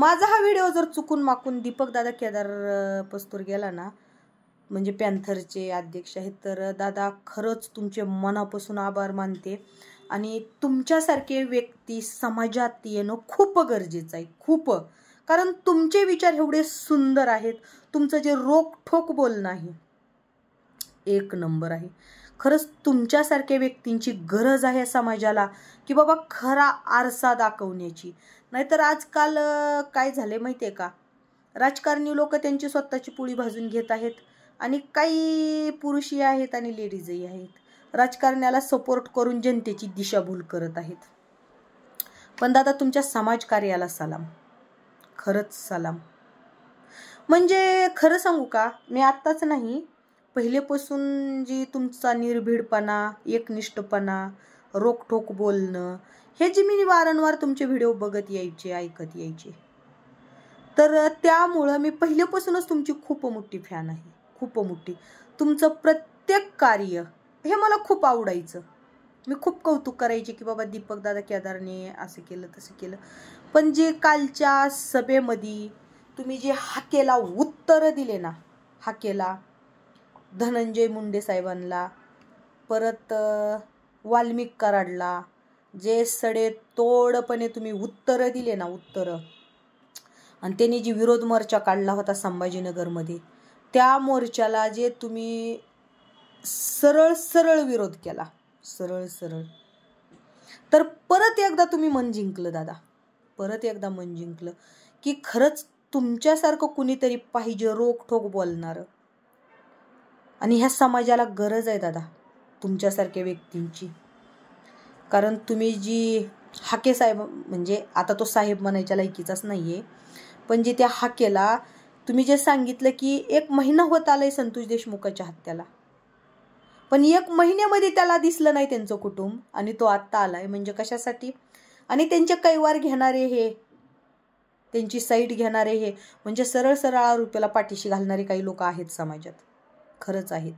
माझा हा व्हिडिओ जर चुकून माकून दीपक दादा केदार पस्तूर गेला ना, म्हणजे पॅन्थरचे अध्यक्ष आहेत, तर दादा खरंच तुमचे मनापासून आभार मानते. आणि तुमच्यासारखे व्यक्ती समाजात येणं खूप गरजेचं आहे, खूप. कारण तुमचे विचार एवढे सुंदर आहेत, तुमचं जे रोखठोक बोलणं आहे एक नंबर आहे. खरंच तुमच्यासारख्या व्यक्तींची गरज आहे समाजाला, की बाबा खरा आरसा दाखवण्याची. नाहीतर आजकाल काय झाले माहिती आहे का, राजकारणी लोक त्यांची स्वतःची पोळी भाजून घेत आहेत, आणि काही पुरुषही आहेत आणि लेडीजही आहेत, राजकारण्याला सपोर्ट करून जनतेची दिशाभूल करत आहेत. पण दादा तुमच्या समाजकार्याला सलाम, खरंच सलाम. म्हणजे खरं सांगू का, मी आत्ताच नाही, पहिलेपासून जी तुमचा निर्भीडपणा, एकनिष्ठपणा, रोखठोक बोलणं, हे जे मी वारंवार तुमचे व्हिडिओ बघत यायचे, ऐकत यायचे, तर त्यामुळं मी पहिलेपासूनच तुमची खूप मोठी फॅन आहे, खूप मोठी. तुमचं प्रत्येक कार्य हे मला खूप आवडायचं. मी खूप कौतुक करायचे की बाबा दीपक दादा केदारने असं केलं तसं केलं. पण जे कालच्या सभेमध्ये तुम्ही जे हाकेला उत्तर दिले ना, हाकेला धनंजय मुंडे साहेबांना, परत वाल्मिक कराडला, जे सडे तोडपणे तुम्ही उत्तरं दिले ना, उत्तरं, आणि त्यांनी जी विरोध मोर्चा काढला होता संभाजीनगरमध्ये, त्या मोर्चाला जे तुम्ही सरळ सरळ विरोध केला, सरळ सरळ, तर परत एकदा तुम्ही मन जिंकलं दादा, परत एकदा मन जिंकलं. की खरंच तुमच्यासारखं कुणीतरी पाहिजे रोखठोक बोलणार, आणि ह्या समाजाला गरज आहे दादा तुमच्यासारख्या व्यक्तींची. कारण तुम्ही जी हाके साहेब, म्हणजे आता तो साहेब म्हणायच्या लायकीचाच नाहीये, पण जे त्या हाकेला तुम्ही जे सांगितलं की 1 महिना होत आलाय संतोष देशमुखाच्या हत्याला, पण 1 महिन्यामध्ये त्याला दिसलं नाही त्यांचं कुटुंब, आणि तो आत्ता आलाय. म्हणजे कशासाठी? आणि त्यांचे कैवार घेणारे हे, त्यांची साईड घेणारे हे, म्हणजे सरळ सरळ आरोपीला पाठीशी घालणारे काही लोक आहेत समाजात, खरंच आहेत.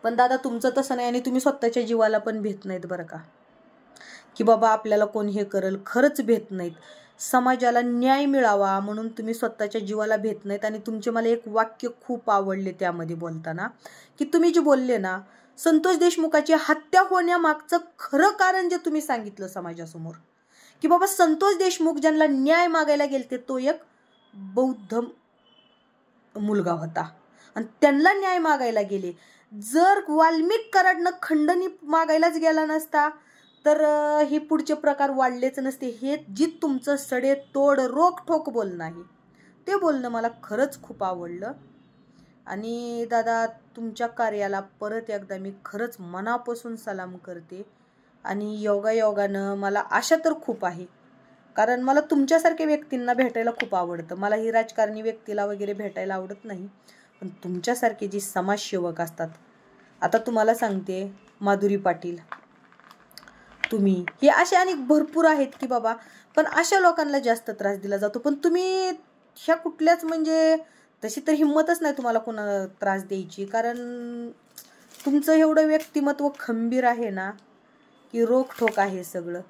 पण दादा तुमचं तसं नाही, आणि तुम्ही स्वतःच्या जीवाला पण भेट नाहीत बरं का, की बाबा आपल्याला कोण हे करल, खरंच भेट नाहीत. समाजाला न्याय मिळावा म्हणून तुम्ही स्वतःच्या जीवाला भेट नाहीत. आणि तुमचे मला एक वाक्य खूप आवडले त्यामध्ये बोलताना, की तुम्ही जे बोलले ना, संतोष देशमुखाची हत्या होण्यामागचं खरं कारण जे तुम्ही सांगितलं समाजासमोर, की बाबा संतोष देशमुख ज्यांना न्याय मागायला गेलते तो एक बौद्ध मुलगा होता, आणि त्यांना न्याय मागायला गेले. जर वाल्मिक कराडनं खंडणी मागायलाच गेला नसता तर हे पुढचे प्रकार वाढलेच नसते. हे जी तुमचं सडे तोड रोखठोक बोलणं आहे, ते बोलणं मला खरंच खूप आवडलं. आणि दादा तुमच्या कार्याला परत एकदा मी खरंच मनापासून सलाम करते. आणि योगायोगानं मला आशा तर खूप आहे, कारण मला तुमच्यासारख्या व्यक्तींना भेटायला खूप आवडतं. मला ही राजकारणी व्यक्तीला वगैरे भेटायला आवडत नाही, पण तुमच्यासारखे जी समाजसेवक असतात, आता तुम्हाला सांगते, माधुरी पाटील, तुम्ही, हे असे अनेक भरपूर आहेत की बाबा, पण अशा लोकांना जास्त त्रास दिला जातो. पण तुम्ही ह्या कुठल्याच, म्हणजे तशी तर हिंमतच नाही तुम्हाला कोणाला त्रास द्यायची, कारण तुमचं एवढं व्यक्तिमत्व खंबीर आहे ना, की रोखठोक आहे सगळं.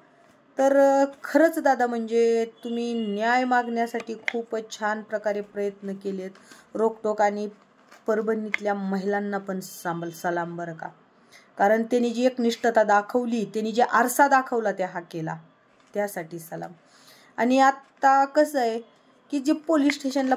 तर खरंच दादा, म्हणजे तुम्ही न्याय मागण्यासाठी खूपच छान प्रकारे प्रयत्न केलेत, रोखठोक. आणि परभणीतल्या महिलांना पण सलाम बरं का, कारण त्यांनी जी एक निष्ठता दाखवली, त्यांनी जे आरसा दाखवला त्या हाकेला, त्यासाठी सलाम. आणि आता कसं आहे की जे पोलीस स्टेशनला